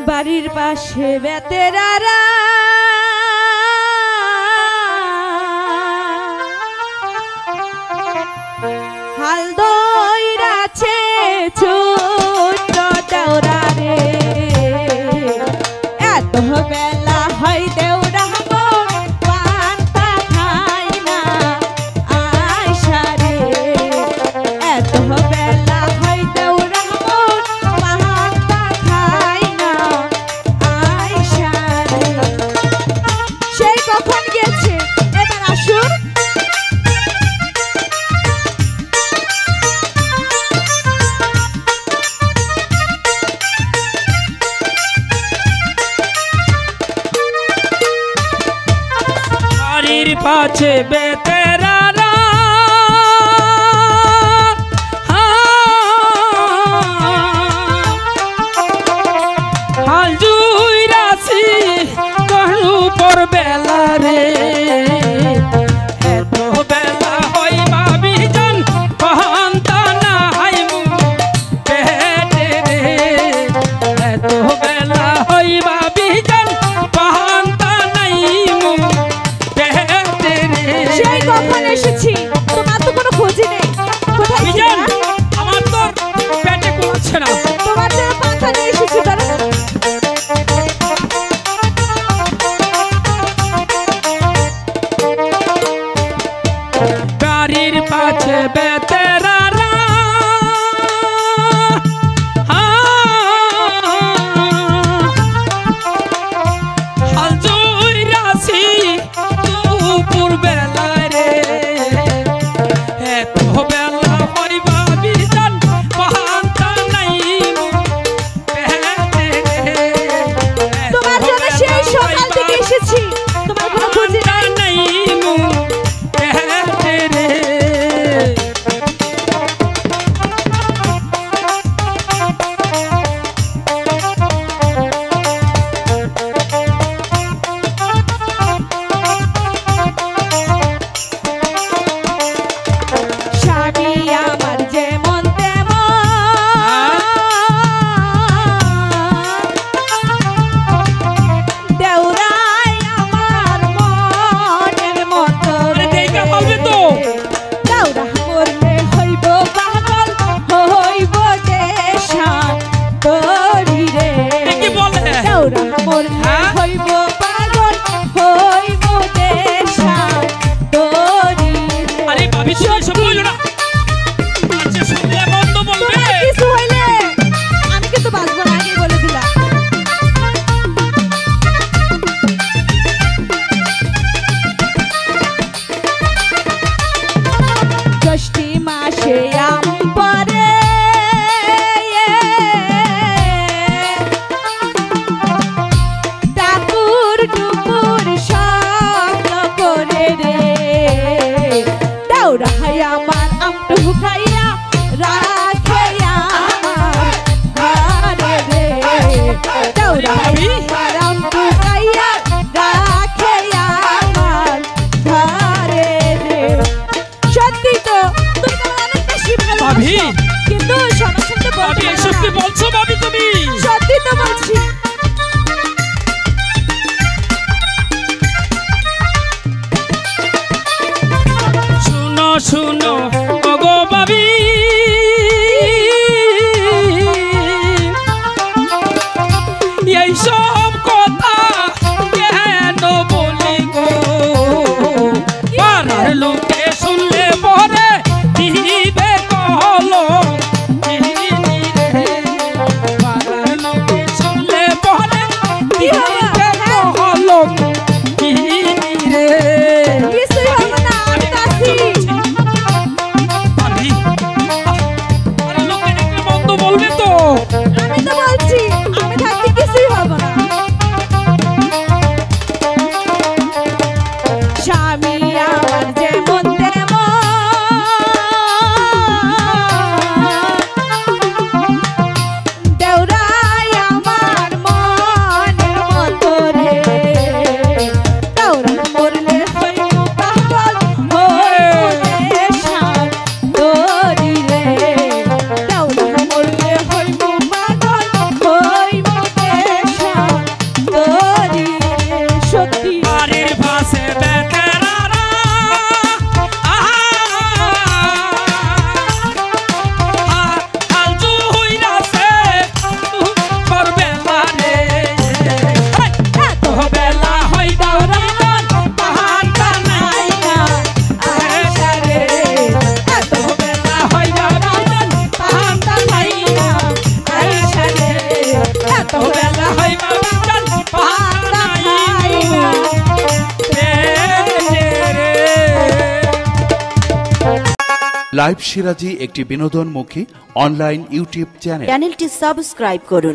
বাড়ির পাশে বেতেরারা হাল দইরাছে ছোট্ট দেওরা রে, এত বেলা হয় দেওরা পান্তা খাই না আয়সা রে, এত বেলা হয় দেওরা পান্তা খাই না আয়সা রে। সেই কখন গেছে, এবার আসুন। पाछे बेतेरारा हाल जुई राशि कहू पर बेला रे, एतो बेला होई बाबी जन कहंता ना हाय पेटे रे, एतो बेला होई बाबी जन कहंता नहीं সেই কখন এসেছি, তোমার তো কোনো খোঁজই নেই। কোথায় ছিলে? আমার তো পেটে কুলাচ্ছে না। তোমার জন্য পান্তা নিয়ে এসেছি। বাড়ির পাছে বেতেরারা হাল জুই রাশি দুপুর বেলা রে, এত বেলা হয় বাবি জান পান্তা নাই পেটে রে, তোমার জন্য সেই সকাল থেকে এসেছি, তোমার কোনো খোঁজই নেই। পেটে রে। স্বামী আমার যেমন তেমন, দেওরাই আমার মনের মতো রে। দেওরা মরলে হইব পাগল, হইব দেশান তরি রে, দেওরা মরলে হইব পাগল, হইব দেশান তরি রে। আরে ভাবি শুনে সব বলো না, আচ্ছা শুনলে বন্ধ বলবে। তোমার কিছু হইলে আমি কিন্তু বাঁচবো না, আগেই বলে দিলাম। জ্যৈষ্ঠী মাসে আম পরে, টাকুর টুকুর শব্দ করে রে, দেওরা আমার আমটু খাইয়া রাখে আমার ঘরে রে, দেওরা আমার আমটু খাইয়া রাখে আমার ঘরে রে। সত্যি তো তুমি তো অনেক বেশি ভাবি। ভালোবাসো, কিন্তু সবার সাথে বলতে ভাবি পারো এসব কি না। বলছো ভাবি তুমি? সত্যি তো বলছি। শুনো শুনো ওগো ভাবি, এই সব কথা কেন বলি গো, পাড়ার লোকে শুনলে পরে দিবে কহলো, পাড়ার লোকে শুনলে পরে দিবে কহলো রে। কিছুই হবে না, আমি তো আছি। ভাবি, আরে লোকে দেখলে বন্ধ বলবে তো। আমি তো বলছি, আমি থাকতে কিছুই হবে না। লাইভ সিরাজি একটি বিনোদনমুখী অনলাইন ইউটিউব চ্যানেল। চ্যানেলটি সাবস্ক্রাইব করুন।